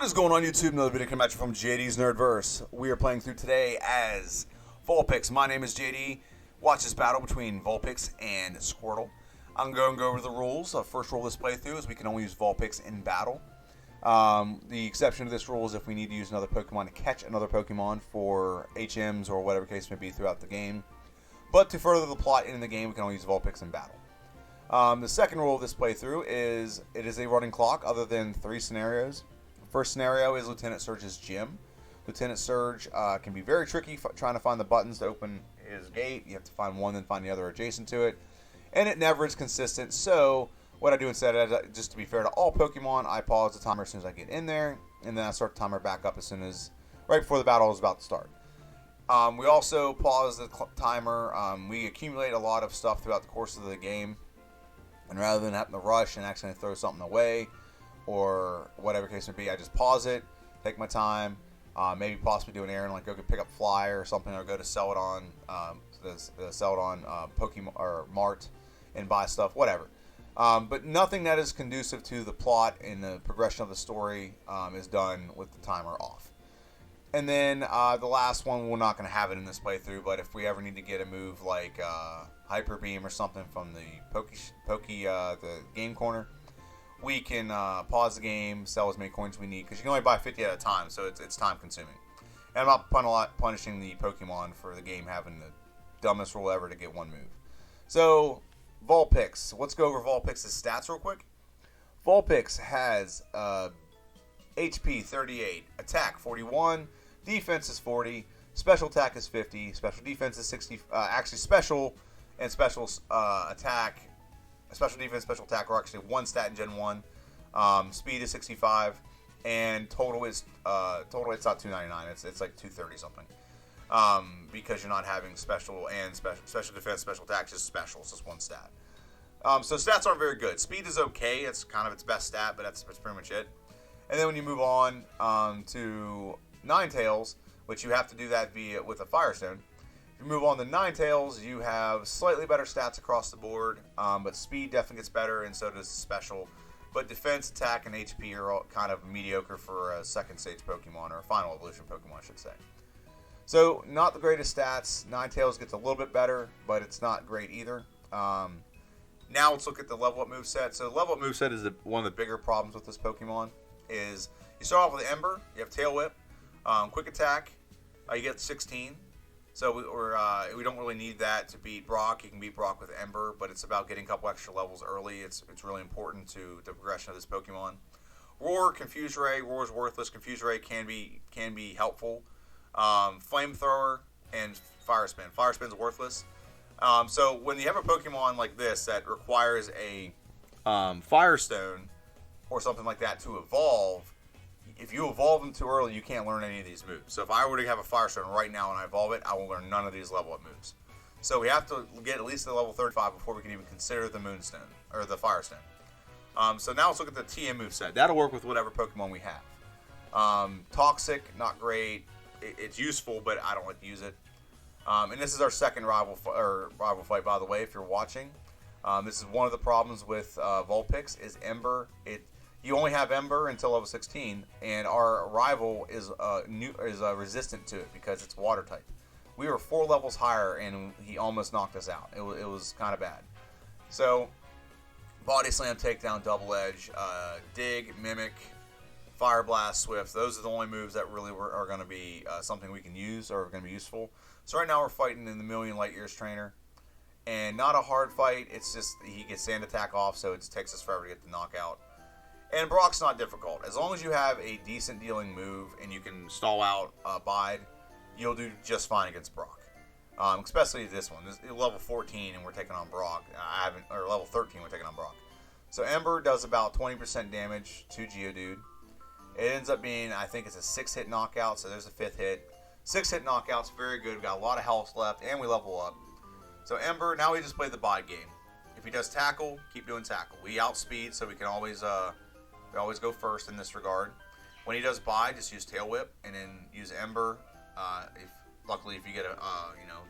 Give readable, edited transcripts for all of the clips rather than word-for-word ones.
What is going on YouTube? Another video coming at you from JD's NerdVerse. We are playing through today as Vulpix. My name is JD. Watch this battle between Vulpix and Squirtle. I'm going to go over the rules. First rule of this playthrough is we can only use Vulpix in battle. The exception to this rule is if we need to use another Pokemon to catch another Pokemon for HMs or whatever case may be throughout the game. But to further the plot in the game, we can only use Vulpix in battle. The second rule of this playthrough is it is a running clock other than 3 scenarios. First scenario is Lieutenant Surge's gym. Lieutenant Surge can be very tricky trying to find the buttons to open his gate. You have to find one, then find the other adjacent to it. And it never is consistent, so what I do instead, just to be fair to all Pokemon, I pause the timer as soon as I get in there, and then I start the timer back up as soon as, right before the battle is about to start. We also pause the timer. We accumulate a lot of stuff throughout the course of the game, and rather than having to rush and accidentally throw something away, or whatever case may be, I just pause it, take my time, maybe possibly do an errand like go pick up Flyer or something, or go to Pokemon or Mart and buy stuff, whatever. But nothing that is conducive to the plot and the progression of the story is done with the timer off. And then the last one, we're not going to have it in this playthrough, but if we ever need to get a move like Hyper Beam or something from the game corner, we can pause the game, sell as many coins as we need, because you can only buy 50 at a time, so it's time consuming. And I'm not punishing the Pokemon for the game having the dumbest rule ever to get one move. So, Vulpix. Let's go over Vulpix's stats real quick. Vulpix has HP 38, attack 41, defense is 40, special attack is 50, special defense is 60. Actually, special and special attack. Special defense, special attack are actually one stat in Gen 1. Speed is 65, and total it's not 299. It's like 230 something. Because you're not having special and special defense, special attack, just special. It's just one stat. So stats aren't very good. Speed is okay. It's kind of its best stat, but that's pretty much it. And then when you move on to Ninetales, which you have to do that with a Firestone. If you move on to Ninetales, you have slightly better stats across the board, but speed definitely gets better, and so does special. But defense, attack, and HP are all kind of mediocre for a second stage Pokemon, or a final evolution Pokemon, I should say. So, not the greatest stats. Ninetales gets a little bit better, but it's not great either. Now let's look at the level up moveset. So, the level up moveset is one of the bigger problems with this Pokemon. Is you start off with Ember, you have Tail Whip, Quick Attack, you get 16. So we don't really need that to beat Brock. You can beat Brock with Ember, but it's about getting a couple extra levels early. It's really important to the progression of this Pokemon. Roar, Confuse Ray. Roar is worthless. Confuse Ray can be helpful. Flamethrower and Fire Spin. Fire Spin's worthless. So when you have a Pokemon like this that requires a Firestone or something like that to evolve, if you evolve them too early, you can't learn any of these moves. So if I were to have a Firestone right now and I evolve it, I will learn none of these level up moves. So we have to get at least to level 35 before we can even consider the Moonstone, or the Firestone. So now let's look at the TM moveset. That'll work with whatever Pokemon we have. Toxic, not great. It's useful, but I don't like to use it. And this is our second rival fight, by the way, if you're watching. This is one of the problems with Vulpix, is Ember. You only have Ember until level 16, and our rival is resistant to it because it's water type. We were 4 levels higher, and he almost knocked us out. It was kind of bad. So, Body Slam, Takedown, Double Edge, Dig, Mimic, Fire Blast, Swift. Those are the only moves that really are going to be something we can use or are going to be useful. So right now we're fighting in the Million Light Years trainer, and not a hard fight. It's just he gets Sand Attack off, so it takes us forever to get the knockout. And Brock's not difficult. As long as you have a decent dealing move and you can stall out Bide, you'll do just fine against Brock. Especially this one. This is level 14 and we're taking on Brock. Or level 13 we're taking on Brock. So Ember does about 20% damage to Geodude. It ends up being, I think it's a 6-hit knockout, so there's a 5th hit. 6-hit knockouts, very good. We've got a lot of health left, and we level up. So Ember, now we just play the Bide game. If he does Tackle, keep doing Tackle. We outspeed, so we can always go first in this regard. When he does Bide, just use Tail Whip, and then use Ember. Luckily, if you get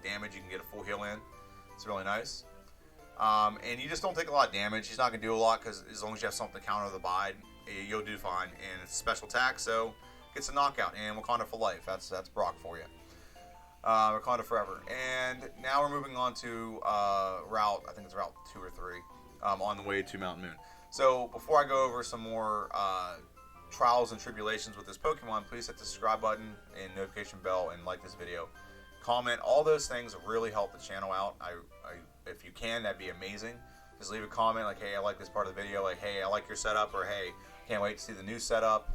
damage, you can get a full heal in. It's really nice. And you just don't take a lot of damage. He's not going to do a lot because as long as you have something to counter the Bide, you'll do fine. And it's a special attack, so gets a knockout. And Wakanda for life. That's Brock for you. Wakanda forever. And now we're moving on to route, I think it's route 2 or 3, on the way to Mount Moon. So before I go over some more trials and tribulations with this Pokemon, please hit the subscribe button and notification bell and like this video. Comment. All those things really help the channel out. If you can, that'd be amazing. Just leave a comment like, hey, I like this part of the video, like, hey, I like your setup, or hey, can't wait to see the new setup.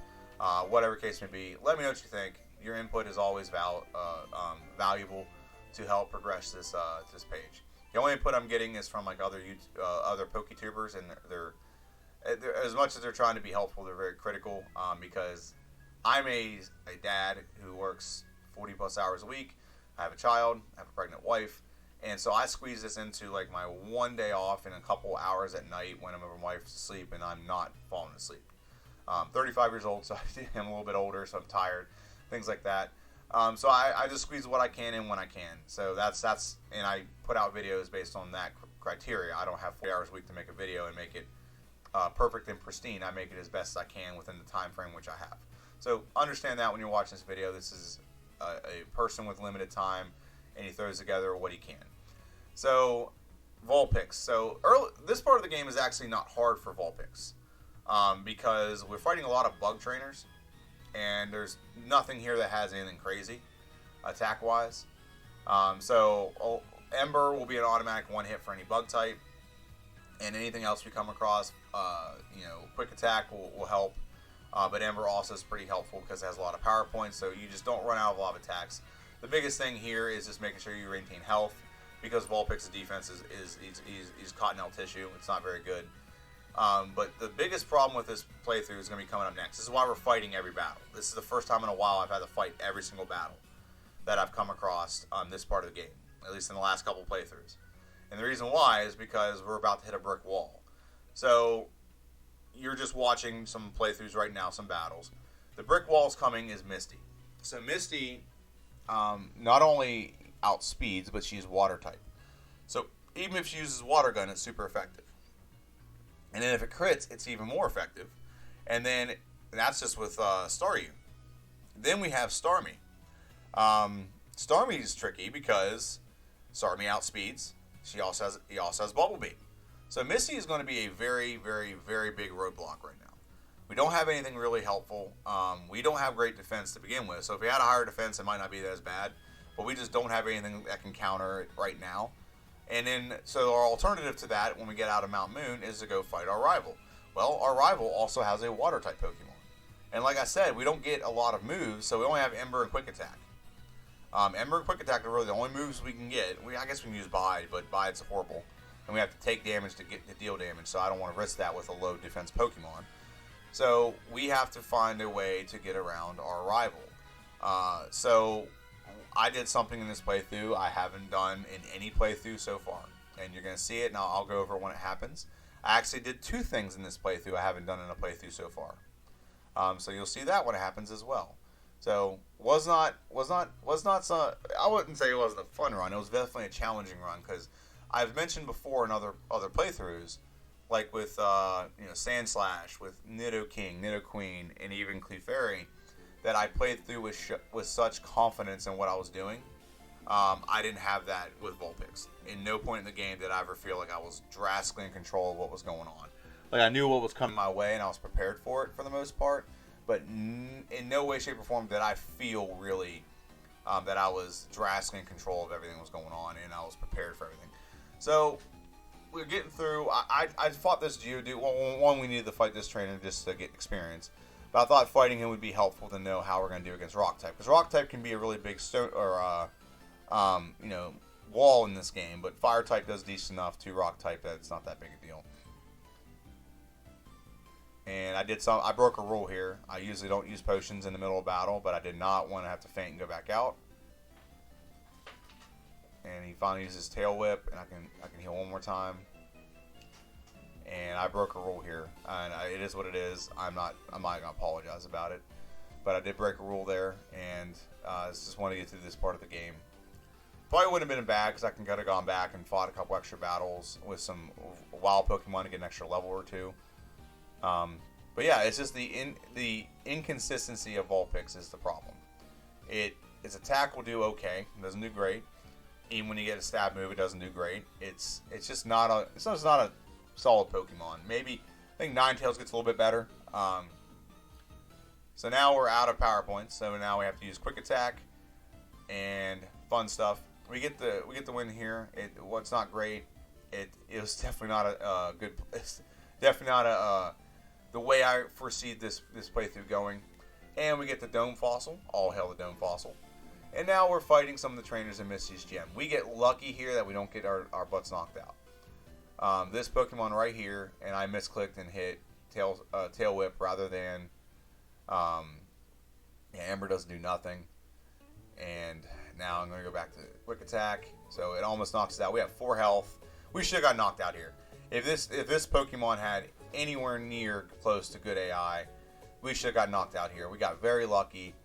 Whatever case may be, let me know what you think. Your input is always valuable to help progress this page. The only input I'm getting is from like other PokeTubers, and they're as much as they're trying to be helpful, they're very critical, because I'm a dad who works 40 plus hours a week. I have a child, I have a pregnant wife, and so I squeeze this into like my one day off in a couple hours at night when my wife's asleep and I'm not falling asleep. 35 years old, so I'm a little bit older, so I'm tired, things like that. So I just squeeze what I can in when I can. So that's and I put out videos based on that criteria. I don't have 40 hours a week to make a video and make it perfect and pristine. I make it as best I can within the time frame which I have. So understand that when you're watching this video, this is a person with limited time, and he throws together what he can. So Vulpix. So this part of the game is actually not hard for Vulpix, because we're fighting a lot of bug trainers, and there's nothing here that has anything crazy attack wise. So Ember will be an automatic one hit for any bug type, and anything else we come across, quick attack will help. But Ember also is pretty helpful because it has a lot of power points, so you just don't run out of a lot of attacks. The biggest thing here is just making sure you maintain health, because Vulpix's defense is cottonelle tissue. It's not very good. But the biggest problem with this playthrough is going to be coming up next. This is why we're fighting every battle. This is the first time in a while I've had to fight every single battle that I've come across on this part of the game, at least in the last couple playthroughs. And the reason why is because we're about to hit a brick wall. So you're just watching some playthroughs right now, some battles. The brick wall's coming is Misty. So Misty not only outspeeds, but she's water type. So even if she uses water gun, it's super effective. And then if it crits, it's even more effective. And then that's just with Staryu. Then we have Starmie. Starmie is tricky because Starmie outspeeds. He also has Bubble Beam. So Misty is going to be a very, very, very big roadblock right now. We don't have anything really helpful. We don't have great defense to begin with. So if we had a higher defense, it might not be as bad. But we just don't have anything that can counter it right now. And then, so our alternative to that when we get out of Mount Moon is to go fight our rival. Well, our rival also has a water-type Pokemon. And like I said, we don't get a lot of moves, so we only have Ember and Quick Attack. Ember and Quick Attack are really the only moves we can get. I guess we can use Bide, but Bide's horrible. And we have to take damage to deal damage, so I don't want to risk that with a low defense Pokemon. So we have to find a way to get around our rival. So I did something in this playthrough I haven't done in any playthrough so far. And you're going to see it, and I'll go over when it happens. I actually did 2 things in this playthrough I haven't done in a playthrough so far. So you'll see that when it happens as well. So was not so, I wouldn't say it wasn't a fun run. It was definitely a challenging run, because I've mentioned before in other playthroughs, like with Sandslash, with Nidoking, Nidoqueen, and even Clefairy, that I played through with such confidence in what I was doing. I didn't have that with Vulpix. In no point in the game did I ever feel like I was drastically in control of what was going on. Like, I knew what was coming my way, and I was prepared for it for the most part. But in no way, shape, or form did I feel really that I was drastically in control of everything that was going on, and I was prepared for everything. So we're getting through. I fought this Geodude. Well, one, we needed to fight this trainer just to get experience. But I thought fighting him would be helpful to know how we're going to do against Rock type, because Rock type can be a really big stone or wall in this game. But Fire type does decent enough to Rock type that it's not that big a deal. And I broke a rule here. I usually don't use potions in the middle of battle, but I did not want to have to faint and go back out. And he finally uses Tail Whip, and I can heal one more time. And I broke a rule here, and it is what it is. I'm not gonna apologize about it, but I did break a rule there, and I just want to get through this part of the game. Probably wouldn't have been bad, because I could have gone back and fought a couple extra battles with some wild Pokemon to get an extra level or 2. But But yeah, it's just the inconsistency of Vulpix is the problem. Its attack will do okay, it doesn't do great. Even when you get a stab move, it doesn't do great. It's just not a solid Pokemon. Maybe I think Ninetales gets a little bit better. So now we're out of power points. So now we have to use Quick Attack and fun stuff. We get the win here. What's not great. It was definitely not a good. It's definitely not the way I foresee this playthrough going. And we get the Dome Fossil. All hail the Dome Fossil. And now we're fighting some of the trainers in Misty's Gym. We get lucky here that we don't get our butts knocked out. This Pokemon right here, and I misclicked and hit Tail Whip rather than Amber doesn't do nothing. And now I'm going to go back to Quick Attack. So it almost knocks us out. We have 4 health. We should have got knocked out here. If this Pokemon had anywhere near close to good AI, we should have got knocked out here. We got very lucky.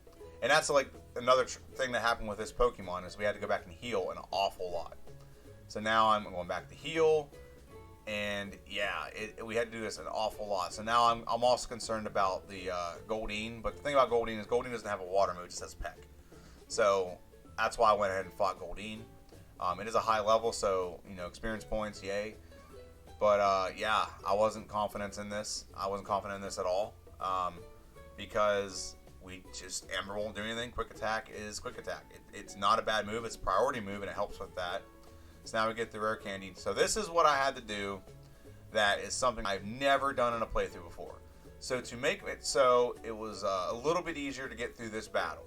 And that's like another thing that happened with this Pokemon is we had to go back and heal an awful lot. So now I'm going back to heal. And yeah, we had to do this an awful lot. So now I'm also concerned about the Goldeen. But the thing about Goldeen is Goldeen doesn't have a water move, it just has Peck. So that's why I went ahead and fought Goldeen. It is a high level, so experience points, yay. But yeah, I wasn't confident in this. I wasn't confident in this at all because Amber won't do anything. Quick Attack is Quick Attack. It's not a bad move. It's a priority move, and it helps with that. So now we get the rare candy. So this is what I had to do. That is something I've never done in a playthrough before. So to make it so it was a little bit easier to get through this battle,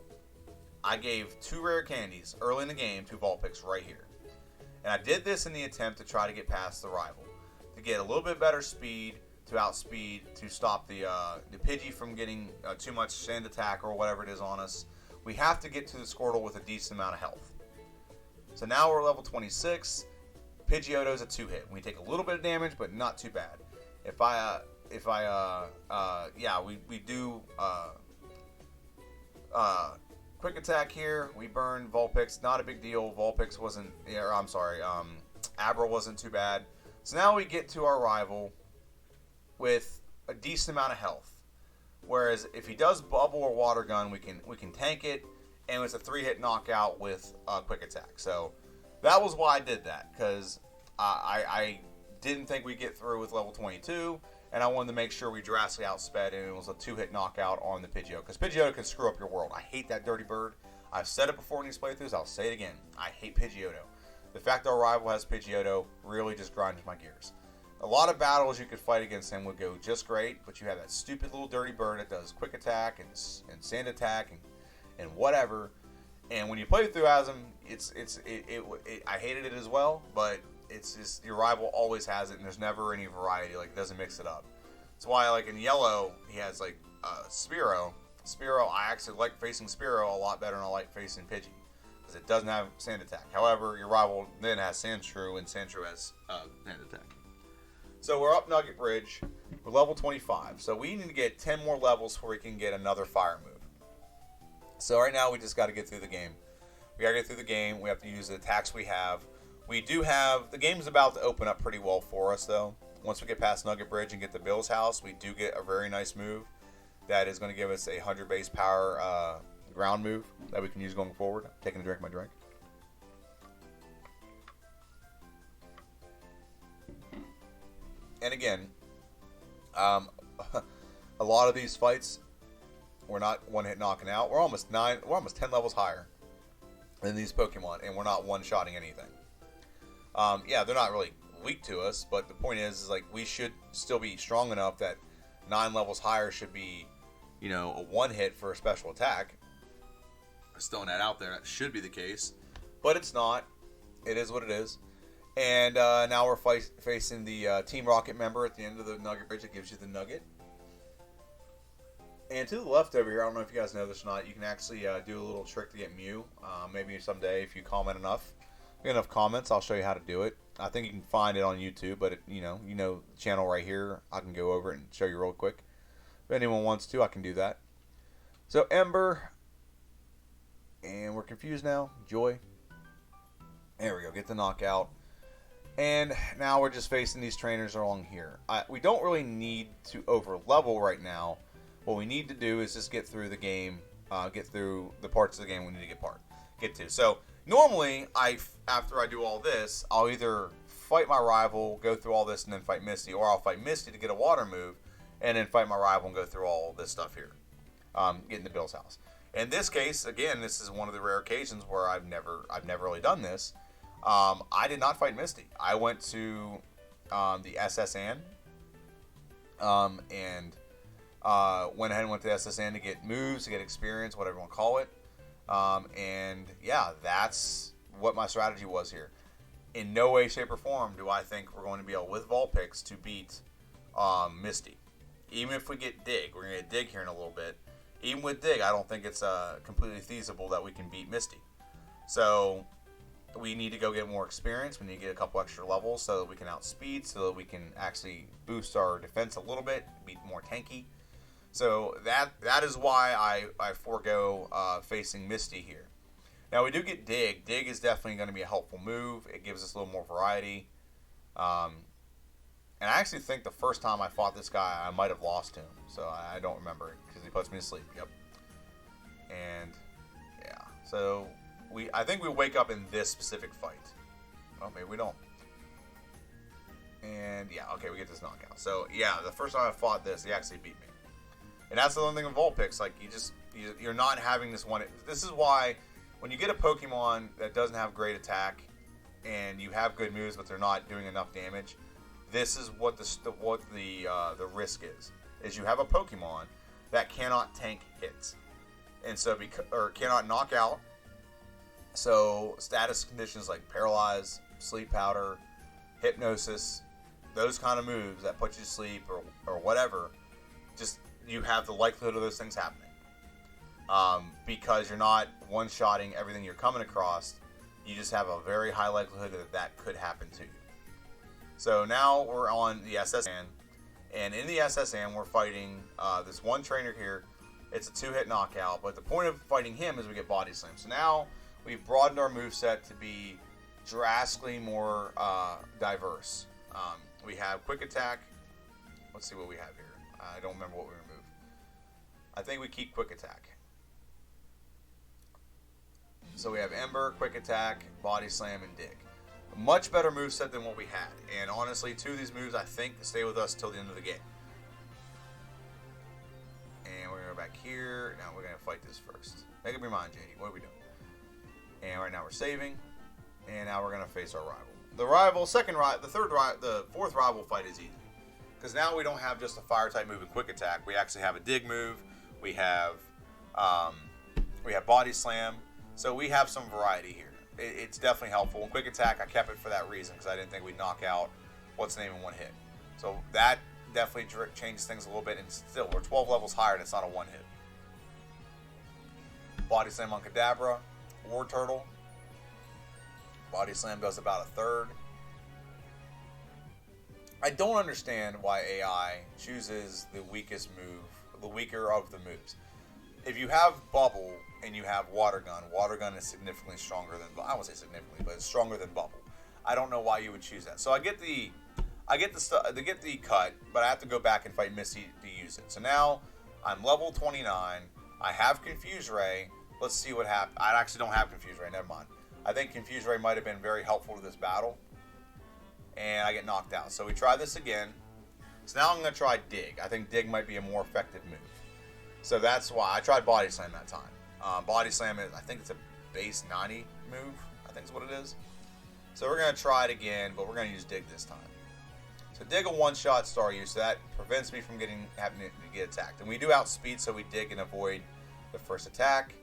I gave 2 rare candies early in the game to Vulpix right here. And I did this in the attempt to try to get past the rival. To get a little bit better speed, to outspeed, to stop the Pidgey from getting too much sand attack or whatever it is on us. We have to get to the Squirtle with a decent amount of health. So now we're level 26. Pidgeotto's a 2-hit. We take a little bit of damage, but not too bad. We do Quick Attack here. We burn Vulpix. Not a big deal. Vulpix wasn't. Abra wasn't too bad. So now we get to our rival with a decent amount of health. Whereas if he does Bubble or Water Gun, we can tank it, and it's a 3-hit knockout with Quick Attack. So that was why I did that, because I didn't think we'd get through with level 22, and I wanted to make sure we drastically outsped, and it was a 2-hit knockout on the Pidgeotto, because Pidgeotto can screw up your world. I hate that dirty bird. I've said it before in these playthroughs. I'll say it again. I hate Pidgeotto. The fact that our rival has Pidgeotto really just grinds my gears. A lot of battles you could fight against him would go just great, but you have that stupid little dirty bird that does Quick Attack and Sand Attack and whatever. And when you play through as him, I hated it as well, but it's just your rival always has it, and there's never any variety. Like, it doesn't mix it up. That's why, like in yellow, he has like Spearow. Spearow, I actually like facing Spearow a lot better than I like facing Pidgey, because it doesn't have Sand Attack. However, your rival then has Sandshrew, and Sandshrew has Sand Attack. So we're up Nugget Bridge. We're level 25. So we need to get 10 more levels before we can get another fire move. So right now we just got to get through the game. We got to get through the game. We have to use the attacks we have. We do have... The game's about to open up pretty well for us, though. Once we get past Nugget Bridge and get to Bill's house, we do get a very nice move that is going to give us a 100 base power ground move that we can use going forward. I'm taking a drink of my drink. And again, a lot of these fights, we're not one-hit knocking out. We're almost 10 levels higher than these Pokemon, and we're not one-shotting anything. Yeah, they're not really weak to us, but the point is like we should still be strong enough that 9 levels higher should be, a one-hit for a special attack. Just throwing that out there. That should be the case, but it's not. It is what it is. And now we're facing the Team Rocket member at the end of the Nugget Bridge that gives you the Nugget. And to the left over here, I don't know if you guys know this or not, you can actually do a little trick to get Mew. Maybe someday if you comment enough. If you get enough comments, I'll show you how to do it. I think you can find it on YouTube, but the channel right here. I can go over it and show you real quick. If anyone wants to, I can do that. So Ember, and we're confused now. Joy. There we go. Get the knockout. And now we're just facing these trainers along here. We don't really need to over level right now. What we need to do is just get through the game, get through the parts of the game we need to get to. So normally, after I do all this, I'll either fight my rival, go through all this, and then fight Misty, or I'll fight Misty to get a water move, and then fight my rival and go through all this stuff here, get into Bill's house. In this case, again, this is one of the rare occasions where I've never really done this. I did not fight Misty. I went to the SSN and went ahead and went to the SSN to get moves, to get experience, whatever you want to call it. And yeah, that's what my strategy was here. In no way, shape, or form do I think we're going to be able, with Vulpix, to beat Misty. Even if we get Dig, we're going to get Dig here in a little bit. Even with Dig, I don't think it's completely feasible that we can beat Misty. So we need to go get more experience. We need to get a couple extra levels so that we can outspeed, so that we can actually boost our defense a little bit, be more tanky. So that is why I forego facing Misty here. Now we do get Dig. Dig is definitely going to be a helpful move. It gives us a little more variety. And I actually think the first time I fought this guy, I might have lost him. So I don't remember it because he puts me to sleep. Yep. And yeah, so I think we wake up in this specific fight. Oh, maybe we don't. And yeah, okay, we get this knockout. So yeah, the first time I fought this, he actually beat me. And that's the one thing with Vulpix. Like you're not having this one. This is why when you get a Pokemon that doesn't have great attack and you have good moves, but they're not doing enough damage, this is what the risk is you have a Pokemon that cannot tank hits, and so or cannot knock out. So status conditions like Paralyze, Sleep Powder, Hypnosis, those kind of moves that put you to sleep or whatever, just you have the likelihood of those things happening. Because you're not one-shotting everything you're coming across, you just have a very high likelihood that could happen to you. So now we're on the SSN, and in the SSN we're fighting this one trainer here. It's a 2-hit knockout, but the point of fighting him is we get Body Slam. So now we've broadened our moveset to be drastically more diverse. We have Quick Attack. Let's see what we have here. I don't remember what we removed. I think we keep Quick Attack. So we have Ember, Quick Attack, Body Slam, and Dig. A much better moveset than what we had. And honestly, 2 of these moves, I think, stay with us till the end of the game. And we're going to go back here. Now we're going to fight this first. Make up your mind, JD. What are we doing? And right now we're saving. And now we're going to face our rival. The fourth rival fight is easy. Because now we don't have just a Fire-type move and Quick Attack. We actually have a Dig move. We have Body Slam. So we have some variety here. It's definitely helpful. And Quick Attack, I kept it for that reason, because I didn't think we'd knock out what's-the-name in one hit. So that definitely changes things a little bit. And still, we're 12 levels higher, and it's not a one-hit. Body Slam on Kadabra. War Turtle. Body Slam does about a third. I don't understand why AI chooses the weakest move, the weaker of the moves. If you have Bubble and you have Water Gun is significantly stronger than, I won't say significantly, but it's stronger than Bubble. I don't know why you would choose that. So I get the cut, but I have to go back and fight Misty to use it. So now I'm level 29. I have Confuse Ray. Let's see what happens. I actually don't have Confuse Ray. Never mind. I think Confuse Ray might have been very helpful to this battle. And I get knocked out. So we try this again. So now I'm going to try Dig. I think Dig might be a more effective move. So that's why I tried Body Slam that time. Body Slam is, I think it's a base 90 move. I think is what it is. So we're going to try it again, but we're going to use Dig this time. So Dig a one-shot star use, so that prevents me from having to get attacked. And we do outspeed, so we Dig and avoid the first attack.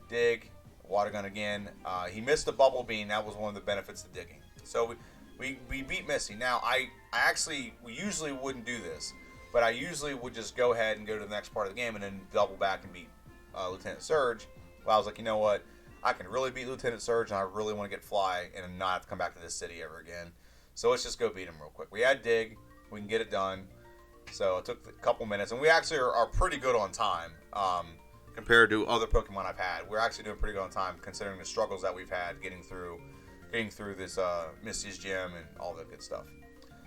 Dig, Water Gun again. He missed the Bubble Beam. That was one of the benefits of digging. So we beat Misty. Now, we usually wouldn't do this, but I usually would just go ahead and go to the next part of the game and then double back and beat Lieutenant Surge. Well, I was like, you know what? I can really beat Lieutenant Surge, and I really want to get Fly and not have to come back to this city ever again. So let's just go beat him real quick. We had Dig. We can get it done. So it took a couple minutes, and we actually are pretty good on time compared to other Pokemon I've had. We're actually doing pretty good on time considering the struggles that we've had getting through getting through this Misty's gym and all that good stuff.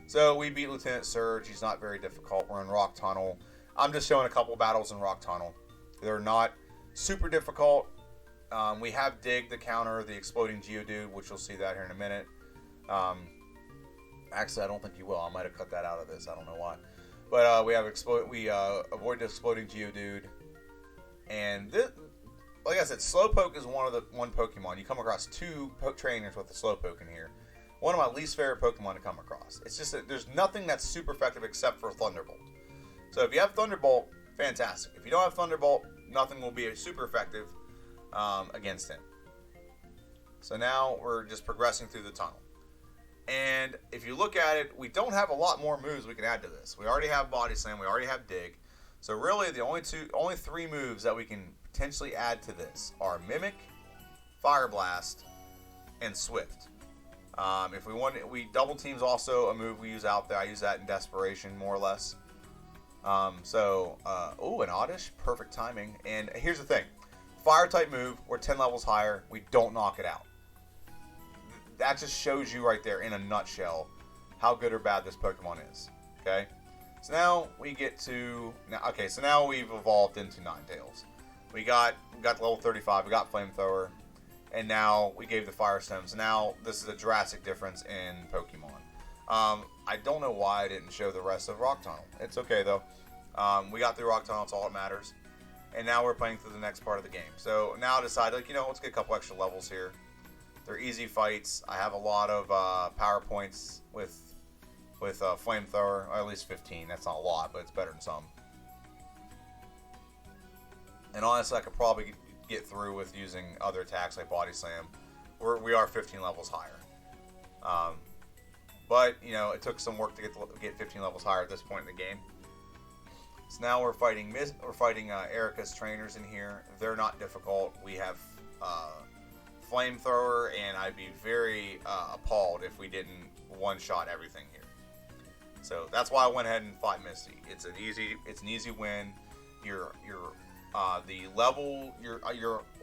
So we beat Lieutenant Surge. He's not very difficult. We're in Rock Tunnel. I'm just showing a couple battles in Rock Tunnel. They're not super difficult. We have Dig to counter the exploding Geodude, which you'll see that here in a minute. Actually, I don't think you will. I might have cut that out of this. I don't know why. But we avoid the exploding Geodude. And this, like I said, Slowpoke is one Pokemon. You come across two trainers with the Slowpoke in here. One of my least favorite Pokemon to come across. It's just that there's nothing that's super effective except for Thunderbolt. So if you have Thunderbolt, fantastic. If you don't have Thunderbolt, nothing will be super effective against him. So now we're just progressing through the tunnel. And if you look at it, we don't have a lot more moves we can add to this. We already have Body Slam. We already have Dig. So really, the only three moves that we can potentially add to this are Mimic, Fire Blast, and Swift. If we want, Double Team's also a move we use out there. I use that in Desperation, more or less. An Oddish, perfect timing. And here's the thing. Fire type move, we're 10 levels higher. We don't knock it out. That just shows you right there in a nutshell how good or bad this Pokemon is. Okay? So now we get to... so now we've evolved into Ninetales. We got level 35. We got Flamethrower. And now we gave the Fire Stones. Now this is a drastic difference in Pokemon. I don't know why I didn't show the rest of Rock Tunnel. It's okay, though. We got through Rock Tunnel. It's all that matters. And now we're playing through the next part of the game. So now I decided, let's get a couple extra levels here. They're easy fights. I have a lot of power points with Flamethrower. Or at least 15. That's not a lot, but it's better than some. And honestly, I could probably get through with using other attacks like Body Slam. We are 15 levels higher. But it took some work to get 15 levels higher at this point in the game. So now we're fighting Erica's trainers in here. They're not difficult. We have Flamethrower, and I'd be very appalled if we didn't one-shot everything here. So that's why I went ahead and fought Misty. It's an easy win. You're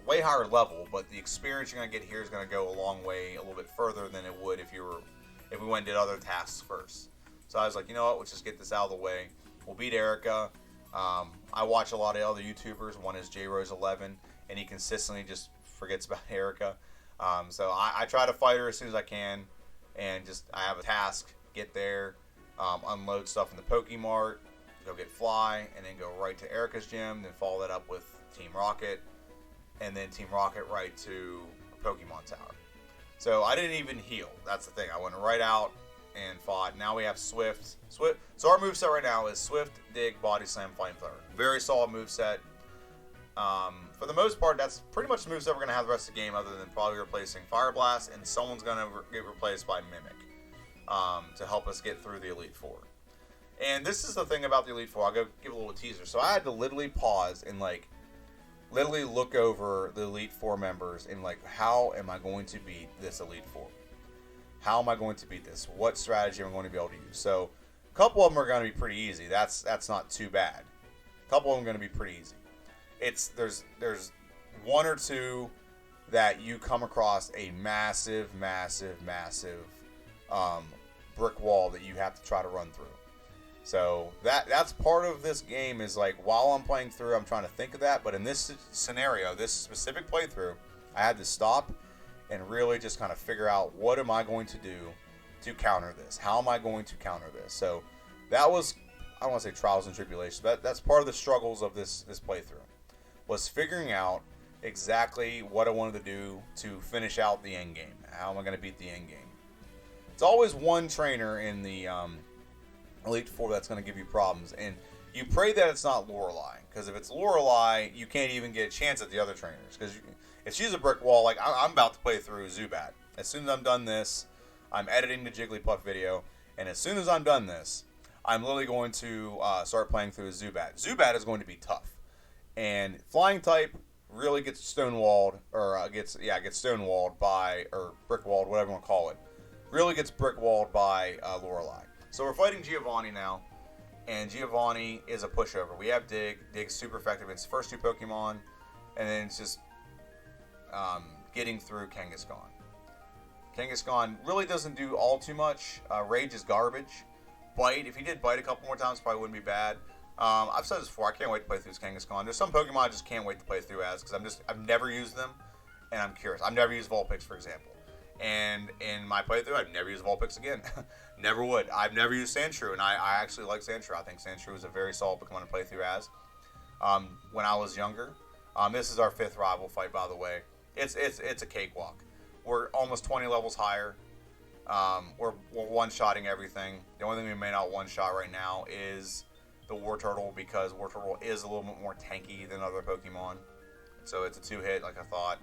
way higher level, but the experience you're gonna get here is gonna go a long way, a little bit further than it would if we went and did other tasks first. So I was like, you know what, let's just get this out of the way. We'll beat Erica. I watch a lot of other YouTubers. One is JRose11, and he consistently just forgets about Erica. So I try to fight her as soon as I can, and I have a task: get there, unload stuff in the Pokemart, go get Fly, and then go right to Erica's gym. Then follow that up with Team Rocket, and then Team Rocket right to Pokemon Tower. So I didn't even heal. That's the thing. I went right out and fought. Now we have Swift. So our moveset right now is Swift, Dig, Body Slam, Flamethrower. Very solid moveset. For the most part, that's pretty much the moveset we're going to have the rest of the game, other than probably replacing Fire Blast, and someone's going to get replaced by Mimic to help us get through the Elite Four. And this is the thing about the Elite Four. I'll go give a little teaser. So I had to literally pause and literally look over the Elite Four members and how am I going to beat this Elite Four? How am I going to beat this? What strategy am I going to be able to use? So a couple of them are going to be pretty easy. That's not too bad. A couple of them are going to be pretty easy. There's one or two that you come across a massive brick wall that you have to try to run through. So that's part of this game is while I'm playing through, I'm trying to think of that. But in this scenario, this specific playthrough, I had to stop and really just kind of figure out what am I going to do to counter this? How am I going to counter this? So that was, I don't want to say trials and tribulations, but that's part of the struggles of this playthrough, was figuring out exactly what I wanted to do to finish out the end game. How am I going to beat the end game? It's always one trainer in the Elite Four that's going to give you problems, and you pray that it's not Lorelei, because if it's Lorelei, you can't even get a chance at the other trainers, because if she's a brick wall, I'm about to play through Zubat. As soon as I'm done this, I'm editing the Jigglypuff video, and as soon as I'm done this, I'm literally going to start playing through Zubat. Zubat is going to be tough, and Flying type really gets stonewalled, or gets stonewalled by, or brick-walled, whatever you want to call it. Really gets brick-walled by Lorelei. So we're fighting Giovanni now, and Giovanni is a pushover. We have Dig. Dig's super effective. It's the first two Pokemon, and then it's just getting through Kangaskhan. Kangaskhan really doesn't do all too much. Rage is garbage. Bite, if he did bite a couple more times, probably wouldn't be bad. I've said this before, I can't wait to play through this Kangaskhan. There's some Pokemon I just can't wait to play through as, because I've never used them, and I'm curious. I've never used Vulpix, for example. And in my playthrough, I've never used Vulpix again. Never would. I've never used Sandshrew, and I actually like Sandshrew. I think Sandshrew is a very solid Pokemon to play through as. When I was younger. This is our 5th rival fight, by the way. It's a cakewalk. We're almost 20 levels higher. We're one-shotting everything. The only thing we may not one-shot right now is the Wartortle, because Wartortle is a little bit more tanky than other Pokemon. So it's a 2-hit, like I thought.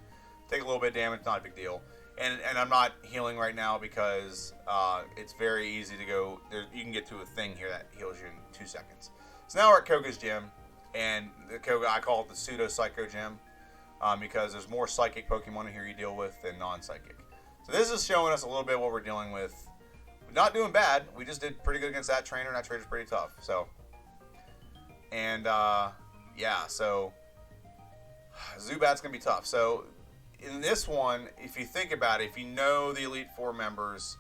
Take a little bit of damage, not a big deal. And I'm not healing right now because it's very easy to go. You can get to a thing here that heals you in 2 seconds. So now we're at Koga's gym, and the Koga, I call it the pseudo-psycho gym, because there's more psychic Pokemon in here you deal with than non-psychic. So this is showing us a little bit what we're dealing with. We're not doing bad. We just did pretty good against that trainer, and that trainer's pretty tough. So, and yeah, so Zubat's gonna be tough. So in this one, if you think about it, if you know the Elite Four members,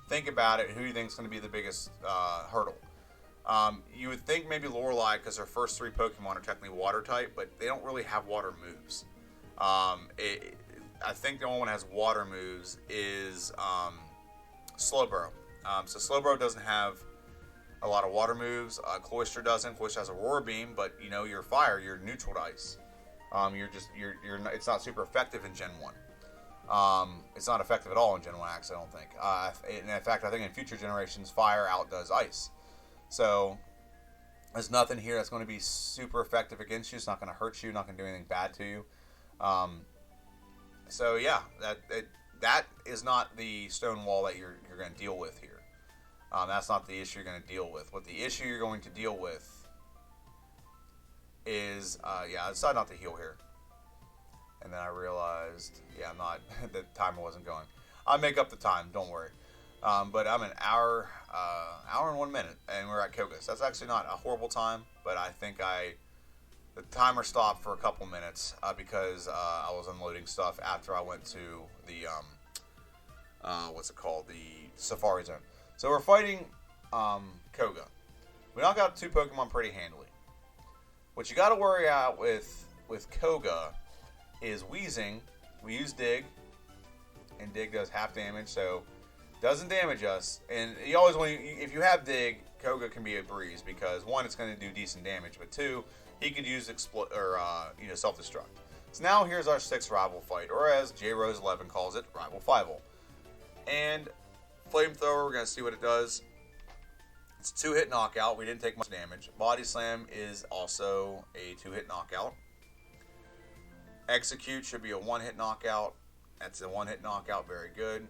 think about it, who you think is going to be the biggest hurdle. You would think maybe Lorelei, because her first 3 Pokemon are technically water type, but they don't really have water moves. I think the only one that has water moves is Slowbro. So Slowbro doesn't have a lot of water moves. Cloyster doesn't. Cloyster has a Roar Beam, but you know, you're fire, you're neutral to ice. It's not super effective in Gen 1. It's not effective at all in Gen 1 X, I don't think. And in fact, I think in future generations, fire outdoes ice. So there's nothing here that's going to be super effective against you. It's not going to hurt you, not going to do anything bad to you. So yeah, that is not the stone wall that you're going to deal with here. That's not the issue you're going to deal with. What the issue you're going to deal with is, I decided not to heal here. And then I realized, the timer wasn't going. I'll make up the time, don't worry. But I'm an hour and 1 minute, and we're at Koga's. That's actually not a horrible time, but I think the timer stopped for a couple minutes because I was unloading stuff after I went to the, the Safari Zone. So we're fighting Koga. We knocked out 2 Pokemon pretty handily. What you got to worry out with Koga is Weezing. We use Dig, and Dig does half damage, so doesn't damage us. And you always if you have Dig, Koga can be a breeze because 1, it's going to do decent damage, but 2, he could use self-destruct. So now here's our 6th rival fight, or as J Rose 11 calls it, Rival Fival. And Flamethrower, we're going to see what it does. It's a 2-hit knockout. We didn't take much damage. Body Slam is also a 2-hit knockout. Execute should be a 1-hit knockout. That's a 1-hit knockout. Very good.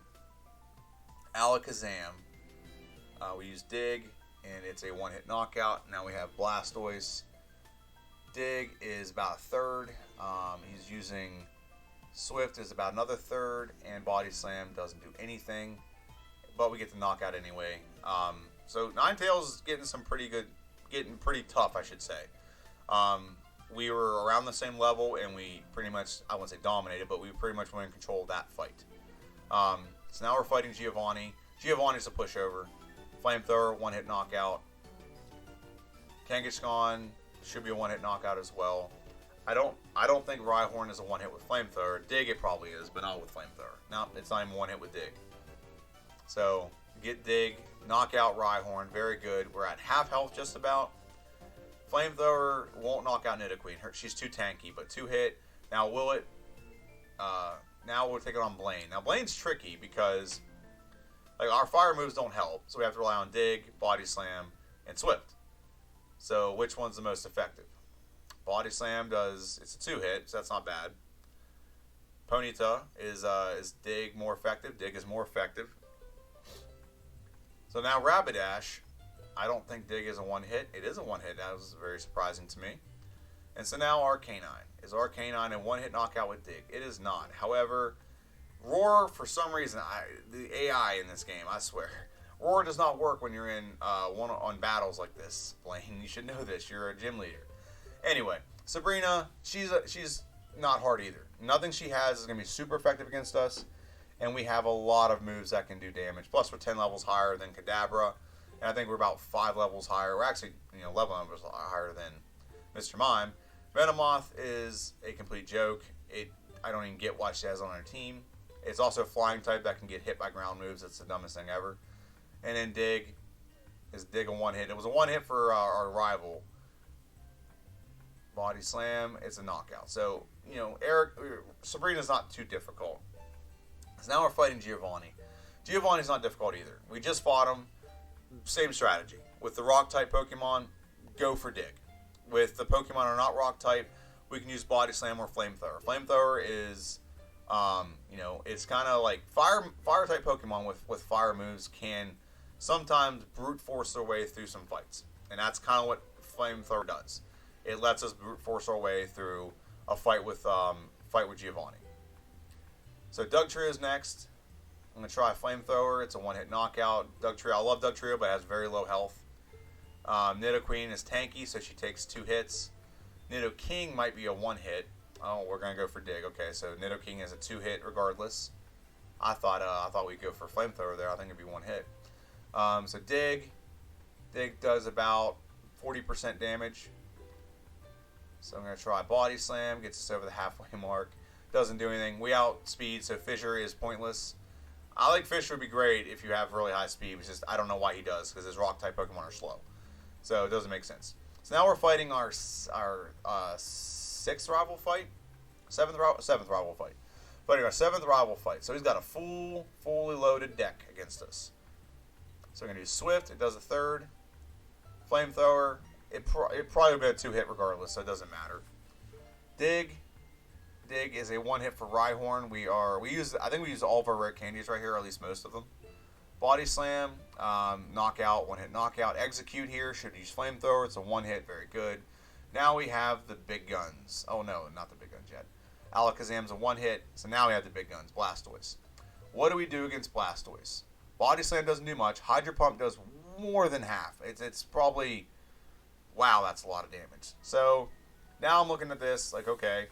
Alakazam. We use Dig, and it's a 1-hit knockout. Now we have Blastoise. Dig is about a third. He's using Swift is about another third, and Body Slam doesn't do anything, but we get the knockout anyway. So Ninetales is getting pretty tough, I should say. We were around the same level, and we pretty much, I wouldn't say dominated, but we pretty much were in control of that fight. So now we're fighting Giovanni. Giovanni's a pushover. Flamethrower, 1-hit knockout. Kangaskhan should be a 1-hit knockout as well. I don't think Rhyhorn is a 1-hit with Flamethrower. Dig it probably is, but not with Flamethrower. No, it's not even 1-hit with Dig. So get Dig, knock out Rhyhorn, very good. We're at half health just about. Flamethrower won't knock out Nidoqueen. She's too tanky, but 2-hit. Now will it? Now we'll take it on Blaine. Now Blaine's tricky because our fire moves don't help, so we have to rely on Dig, Body Slam, and Swift. So which one's the most effective? Body Slam it's a 2-hit, so that's not bad. Ponyta is Dig more effective? Dig is more effective. So now Rapidash, I don't think Dig is a 1-hit. It is a 1-hit. That was very surprising to me. And so now Arcanine. Is Arcanine a 1-hit knockout with Dig? It is not. However, Roar, for some reason, the AI in this game, I swear, Roar does not work when you're in on battles like this. Blaine, you should know this. You're a gym leader. Anyway, Sabrina, she's not hard either. Nothing she has is going to be super effective against us. and we have a lot of moves that can do damage. Plus, we're 10 levels higher than Kadabra, and I think we're about 5 levels higher. We're actually, 11 levels higher than Mr. Mime. Venomoth is a complete joke. I don't even get why she has on her team. It's also a flying type that can get hit by ground moves. It's the dumbest thing ever. And then Dig is Dig a one-hit. It was a one-hit for our rival. Body Slam, it's a knockout. So, Sabrina's not too difficult. So now we're fighting Giovanni. Giovanni's not difficult either. We just fought him. Same strategy. With the rock-type Pokemon, go for Dig. With the Pokemon are not rock-type, we can use Body Slam or Flamethrower. Flamethrower is, it's kind of like fire-type Pokemon with fire moves can sometimes brute force their way through some fights. And that's kind of what Flamethrower does. It lets us brute force our way through a fight with Giovanni. So Dugtrio is next. I'm going to try Flamethrower. It's a one-hit knockout. Dugtrio, I love Dugtrio, but it has very low health. Nidoqueen is tanky, so she takes 2 hits. Nidoking might be a one-hit. Oh, we're going to go for Dig. Okay, so Nidoking is a 2-hit regardless. I thought we'd go for Flamethrower there. I think it'd be 1 hit. So Dig. Dig does about 40% damage. So I'm going to try Body Slam. Gets us over the halfway mark. Doesn't do anything. We outspeed, so Fissure is pointless. I think Fissure would be great if you have really high speed. It's just I don't know why he does, because his rock-type Pokemon are slow. So it doesn't make sense. So now we're fighting our 6th rival fight? 7th rival fight. Fighting our 7th rival fight. So he's got a fully loaded deck against us. So we're going to use Swift. It does a 3rd. Flamethrower. It probably would be a 2-hit regardless, so it doesn't matter. Dig. Dig is a 1-hit for Rhyhorn. I think we use all of our rare candies right here, or at least most of them. Body Slam, knockout, 1-hit knockout. Execute here, should use Flamethrower. It's a 1-hit, very good. Now we have the big guns. Oh no, not the big guns yet. Alakazam's a 1-hit, so now we have the big guns, Blastoise. What do we do against Blastoise? Body Slam doesn't do much. Hydro Pump does more than half. It's probably... Wow, that's a lot of damage. So, now I'm looking at this, like, okay,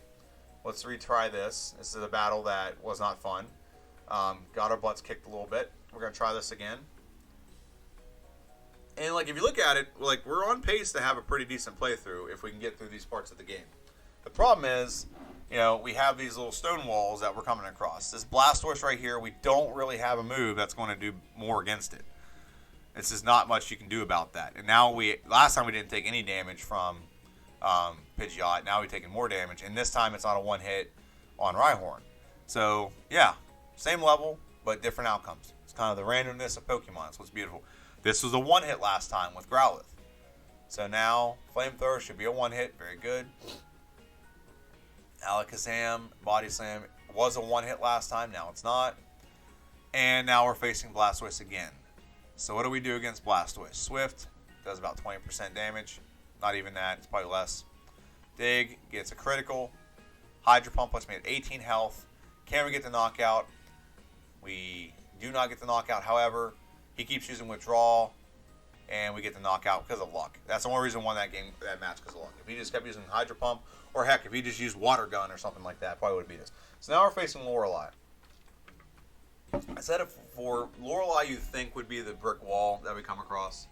let's retry this. This is a battle that was not fun. Got our butts kicked a little bit. We're going to try this again. And, if you look at it, we're on pace to have a pretty decent playthrough if we can get through these parts of the game. The problem is, we have these little stone walls that we're coming across. This Blastoise right here, we don't really have a move that's going to do more against it. This is not much you can do about that. And now last time we didn't take any damage from Pidgeot. Now we've taken more damage. And this time it's not a 1-hit on Rhyhorn. So, yeah, same level, but different outcomes. It's kind of the randomness of Pokemon. That's what's beautiful. This was a 1-hit last time with Growlithe. So now, Flamethrower should be a 1-hit. Very good. Alakazam, Body Slam was a 1-hit last time. Now it's not. And now we're facing Blastoise again. So what do we do against Blastoise? Swift does about 20% damage. Not even that. It's probably less. Dig gets a critical. Hydro Pump puts me at 18 health. Can we get the knockout? We do not get the knockout. However, he keeps using Withdrawal, and we get the knockout because of luck. That's the only reason we won that match, because of luck. If he just kept using Hydro Pump, or heck, if he just used Water Gun or something like that, probably would have beat us. So now we're facing Lorelei. I said it before, Lorelei you'd think would be the brick wall that we come across,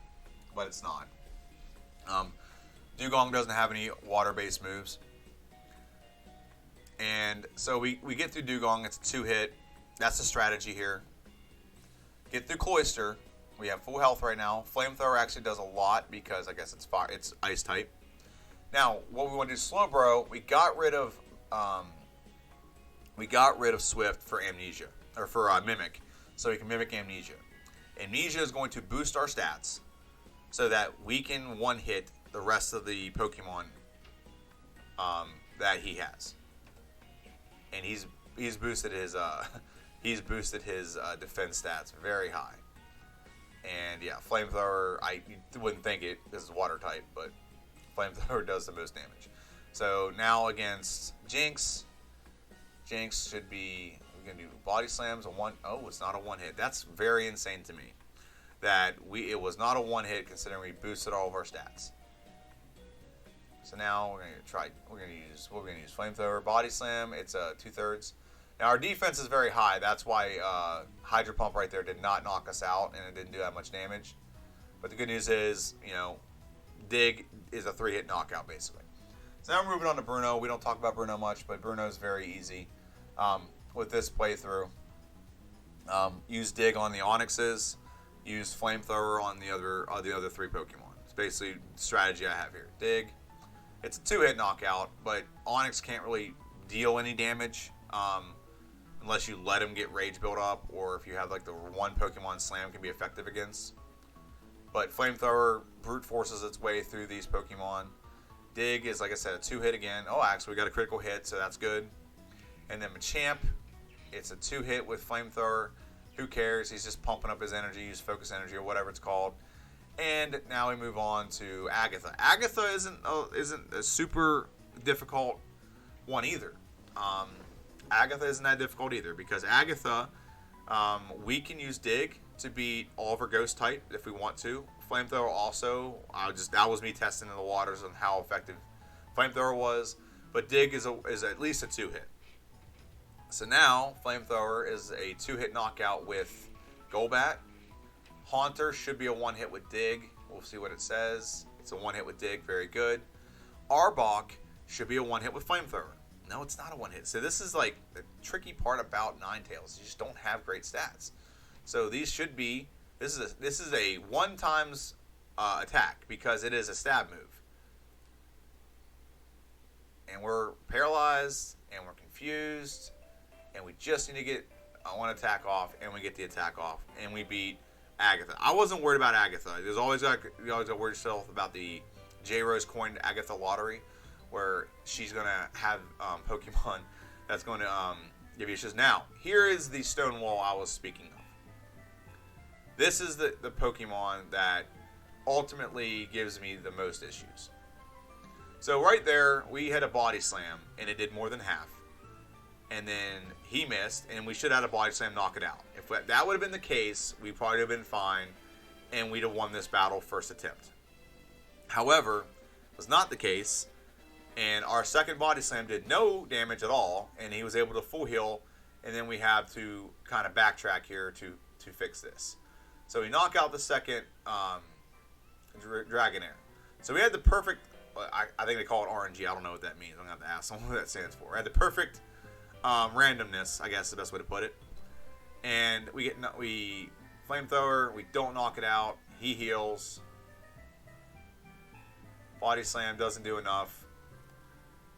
but it's not. Dugong doesn't have any water-based moves. And so we get through Dugong, it's a 2-hit. That's the strategy here. Get through Cloyster. We have full health right now. Flamethrower actually does a lot because I guess it's ice type. Now, what we want to do, Slowbro, we got rid of Swift for Amnesia. Or for Mimic, so we can Mimic Amnesia. Amnesia is going to boost our stats so that we can one-hit the rest of the Pokemon that he has. And he's boosted his defense stats very high. And yeah, Flamethrower, you wouldn't think it, this is water type, but Flamethrower does the most damage. So now against Jinx should be... We're going to do Body Slams, it's not a 1-hit. That's very insane to me. That it was not a 1-hit considering we boosted all of our stats. So now we're going to use Flamethrower, Body Slam. It's 2/3. Now, our defense is very high. That's why Hydro Pump right there did not knock us out, and it didn't do that much damage. But the good news is, Dig is a 3-hit knockout, basically. So now we're moving on to Bruno. We don't talk about Bruno much, but Bruno is very easy with this playthrough. Use Dig on the Onixes. Use Flamethrower on the other 3 Pokemon. It's basically the strategy I have here. Dig. It's a 2-hit knockout, but Onix can't really deal any damage unless you let him get Rage build up, or if you have like the one Pokemon Slam can be effective against. But Flamethrower brute forces its way through these Pokemon. Dig is, like I said, a 2-hit again. Oh, actually, we got a critical hit, so that's good. And then Machamp, it's a 2-hit with Flamethrower. Who cares? He's just pumping up his energy, use Focus Energy or whatever it's called. And now we move on to Agatha. Agatha isn't a super difficult one either. Agatha isn't that difficult either, because Agatha, we can use Dig to beat all of her Ghost type if we want to. Flamethrower also, that was me testing in the waters on how effective Flamethrower was. But Dig is at least a 2-hit. So now, Flamethrower is a 2-hit knockout with Golbat. Haunter should be a 1-hit with Dig. We'll see what it says. It's a 1-hit with Dig. Very good. Arbok should be a 1-hit with Flamethrower. No, it's not a 1-hit. So this is like the tricky part about Ninetales. You just don't have great stats. So these should be... This is a 1 times attack because it is a stab move. And we're paralyzed and we're confused. And we just need to get one attack off, and we get the attack off, and we beat Agatha. I wasn't worried about Agatha. You always got to worry yourself about the J. Rose coined Agatha lottery, where she's going to have Pokemon that's going to give you issues. Now, here is the stone wall I was speaking of. This is the Pokemon that ultimately gives me the most issues. So right there, we had a Body Slam, and it did more than half. And then he missed, and we should have had a Body Slam knock it out. If that would have been the case, we probably would have been fine, and we'd have won this battle first attempt. However, it was not the case, and our second Body Slam did no damage at all, and he was able to full heal, and then we have to kind of backtrack here to fix this. So we knock out the second Dragonair. So we had the perfect, I think they call it RNG, I don't know what that means, I'm going to have to ask someone what that stands for. I had the perfect randomness, I guess is the best way to put it. And we Flamethrower, we don't knock it out. He heals. Body Slam doesn't do enough.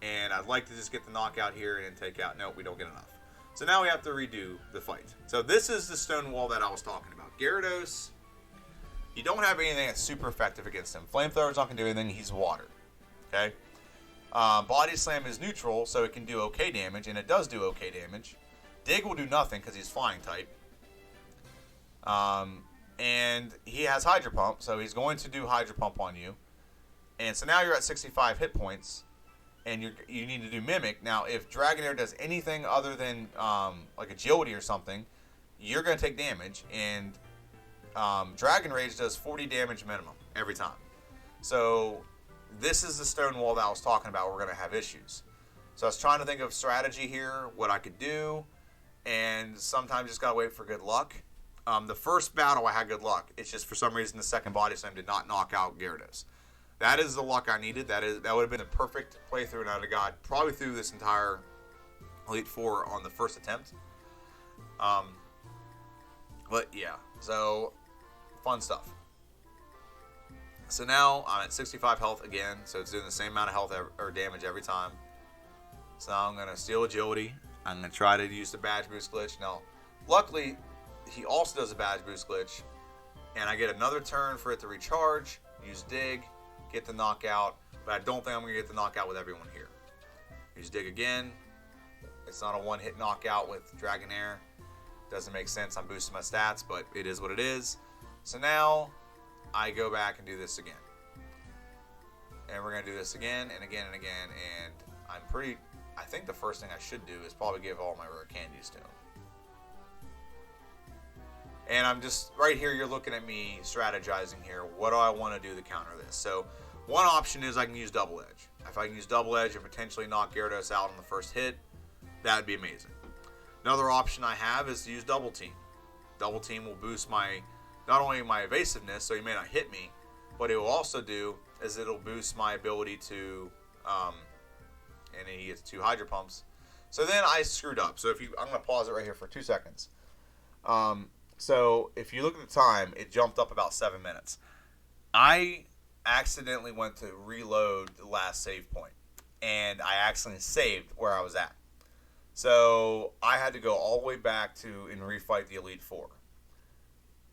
And I'd like to just get the knockout here and then take out. Nope, we don't get enough. So now we have to redo the fight. So this is the stone wall that I was talking about. Gyarados, you don't have anything that's super effective against him. Flamethrower's not going to do anything. He's water. Okay? Body Slam is neutral, so it can do okay damage, and it does do okay damage. Dig will do nothing because he's flying type. And he has Hydro Pump, so he's going to do Hydro Pump on you. And so now you're at 65 hit points, and you need to do Mimic. Now, if Dragonair does anything other than like Agility or something, you're going to take damage. And Dragon Rage does 40 damage minimum every time. So this is the stone wall that I was talking about. We're going to have issues. So I was trying to think of strategy here, what I could do, and sometimes just got to wait for good luck. The first battle I had good luck. It's just for some reason the second Body Slam did not knock out Gyarados. That is the luck I needed. That would have been a perfect playthrough, and I'd have got probably through this entire Elite Four on the first attempt. But yeah, so fun stuff. So now I'm at 65 health again, so it's doing the same amount of health or damage every time. So now I'm going to steal Agility. I'm going to try to use the Badge Boost glitch. Now, luckily, he also does a Badge Boost glitch, and I get another turn for it to recharge, use Dig, get the knockout, but I don't think I'm going to get the knockout with everyone here. Use Dig again. It's not a one-hit knockout with Dragonair. Doesn't make sense. I'm boosting my stats, but it is what it is. So now I go back and do this again. And we're going to do this again and again and again, and I think the first thing I should do is probably give all my rare candies to him. And I'm just, right here, you're looking at me strategizing here. What do I want to do to counter this? So, one option is I can use Double Edge. If I can use Double Edge and potentially knock Gyarados out on the first hit, that would be amazing. Another option I have is to use Double Team. Double Team will boost not only my evasiveness, so he may not hit me, but it will also do is it'll boost my ability to, and he gets 2 Hydro Pumps. So then I screwed up. So I'm going to pause it right here for 2 seconds. So if you look at the time, it jumped up about 7 minutes. I accidentally went to reload the last save point, and I accidentally saved where I was at. So I had to go all the way back and refight the Elite Four.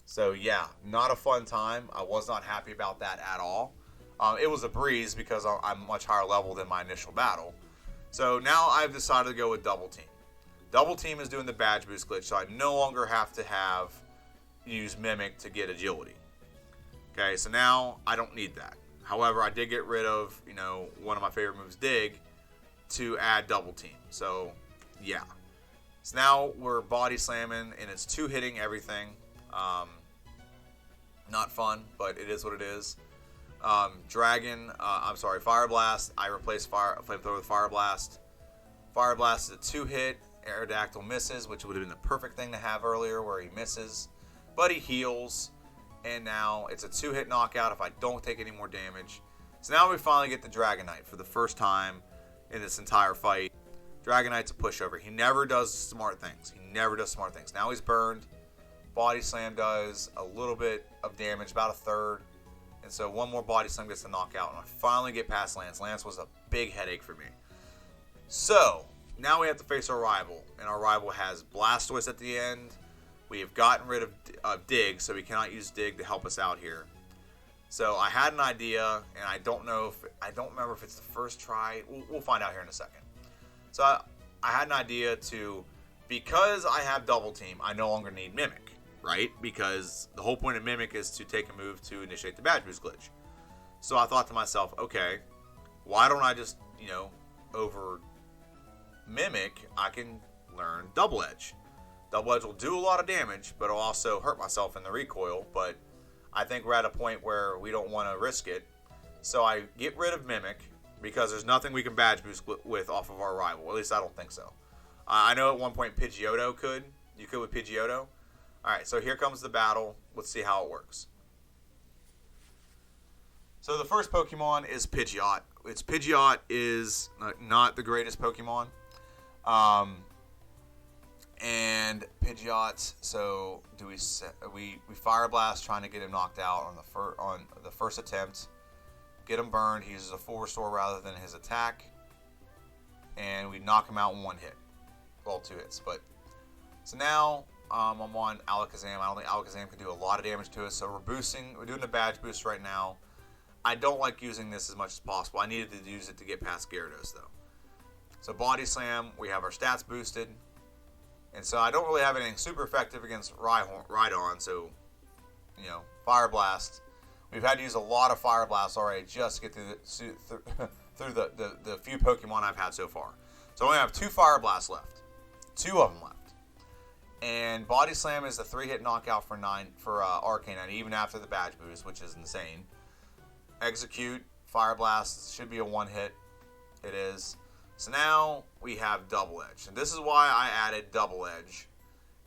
So yeah, not a fun time. I was not happy about that at all. It was a breeze because I'm much higher level than my initial battle. So now I've decided to go with Double Team. Double Team is doing the badge boost glitch, so I no longer have to use Mimic to get agility. Okay, so now I don't need that. However, I did get rid of, one of my favorite moves, Dig, to add Double Team. So, yeah. So now we're body slamming, and it's 2-hitting everything. Not fun, but it is what it is. Fire Blast. I replaced Flamethrower with Fire Blast. Fire Blast is a 2-hit. Aerodactyl misses, which would have been the perfect thing to have earlier where he misses. But he heals. And now it's a 2-hit knockout if I don't take any more damage. So now we finally get the Dragonite for the first time in this entire fight. Dragonite's a pushover. He never does smart things. Now he's burned. Body Slam does a little bit of damage, about a third. And so one more Body Slam gets the knockout. And I finally get past Lance. Lance was a big headache for me. So now we have to face our rival. And our rival has Blastoise at the end. We have gotten rid of Dig, so we cannot use Dig to help us out here. So I had an idea, and I don't remember if it's the first try. We'll find out here in a second. So I had an idea because I have Double Team, I no longer need Mimic, right? Because the whole point of Mimic is to take a move to initiate the badge boost glitch. So I thought to myself, okay, why don't I just, over Mimic, I can learn Double Edge. Double Edge will do a lot of damage, but it'll also hurt myself in the recoil. But I think we're at a point where we don't want to risk it. So I get rid of Mimic because there's nothing we can badge boost with off of our rival. At least I don't think so. I know at one point Pidgeotto could. You could with Pidgeotto. Alright, so here comes the battle. Let's see how it works. So the first Pokemon is Pidgeot. Pidgeot is not the greatest Pokemon. And Pidgeot, so we Fire Blast, trying to get him knocked out on the first attempt. Get him burned. He uses a full restore rather than his attack, and we knock him out in 1 hit. Well, 2 hits, but so now I'm on Alakazam. I don't think Alakazam can do a lot of damage to us, so we're doing the badge boost right now. I don't like using this as much as possible. I needed to use it to get past Gyarados though. So Body Slam, we have our stats boosted. And so I don't really have anything super effective against Rhydon, so, Fire Blast. We've had to use a lot of Fire Blasts already just to get through the few Pokemon I've had so far. So I only have 2 Fire Blasts left. 2 of them left. And Body Slam is the 3-hit knockout for Arcanine, even after the badge boost, which is insane. Execute, Fire Blast should be a 1-hit. It is. So now we have Double Edge. And this is why I added Double Edge,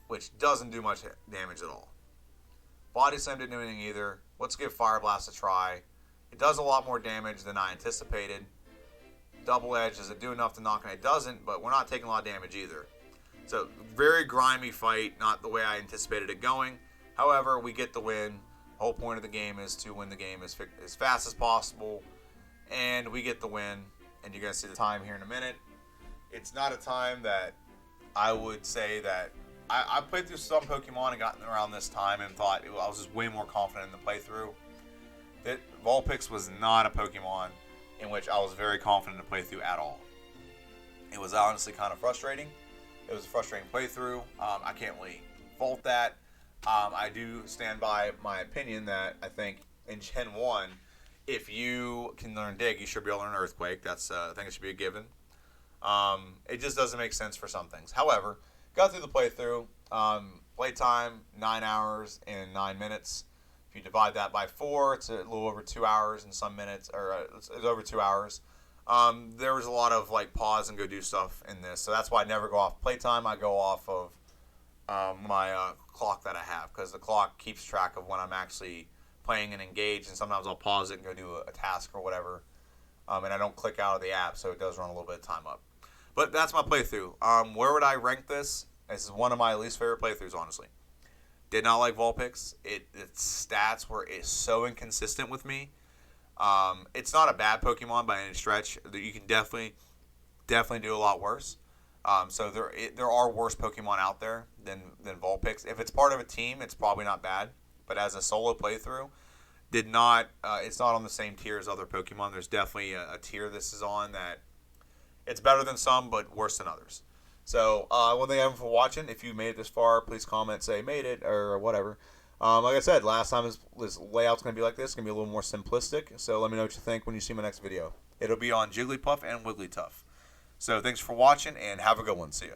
which doesn't do much damage at all. Body Slam didn't do anything either. Let's give Fire Blast a try. It does a lot more damage than I anticipated. Double Edge, does it do enough to knock him? It doesn't, but we're not taking a lot of damage either. So, very grimy fight, not the way I anticipated it going. However, we get the win. The whole point of the game is to win the game as fast as possible. And we get the win. And you're going to see the time here in a minute. It's not a time that I would say that... I played through some Pokemon and gotten around this time and thought I was just way more confident in the playthrough. That Vulpix was not a Pokemon in which I was very confident to play through at all. It was honestly kind of frustrating. It was a frustrating playthrough. I can't really fault that. I do stand by my opinion that I think in Gen 1... if you can learn Dig, you should be able to learn Earthquake. I think it should be a given. It just doesn't make sense for some things. However, got through the playthrough. Playtime, 9 hours and 9 minutes. If you divide that by 4, it's a little over 2 hours and some minutes, or it's over 2 hours. There was a lot of like pause and go do stuff in this, so that's why I never go off playtime. I go off of my clock that I have, because the clock keeps track of when I'm actually playing and engaged, and sometimes I'll pause it and go do a task or whatever, and I don't click out of the app, so it does run a little bit of time up. But that's my playthrough. Where would I rank this? This is one of my least favorite playthroughs, honestly. Did not like Vulpix. Its stats were so inconsistent with me. It's not a bad Pokemon by any stretch. You can definitely do a lot worse. So there are worse Pokemon out there than Vulpix. If it's part of a team, it's probably not bad. But as a solo playthrough, it's not on the same tier as other Pokemon. There's definitely a tier this is on that it's better than some, but worse than others. So, one thing everyone for watching. If you made it this far, please comment, say made it, or whatever. Like I said, last time this layout's going to be like this. It's going to be a little more simplistic. So let me know what you think when you see my next video. It'll be on Jigglypuff and Wigglytuff. So thanks for watching, and have a good one. See ya.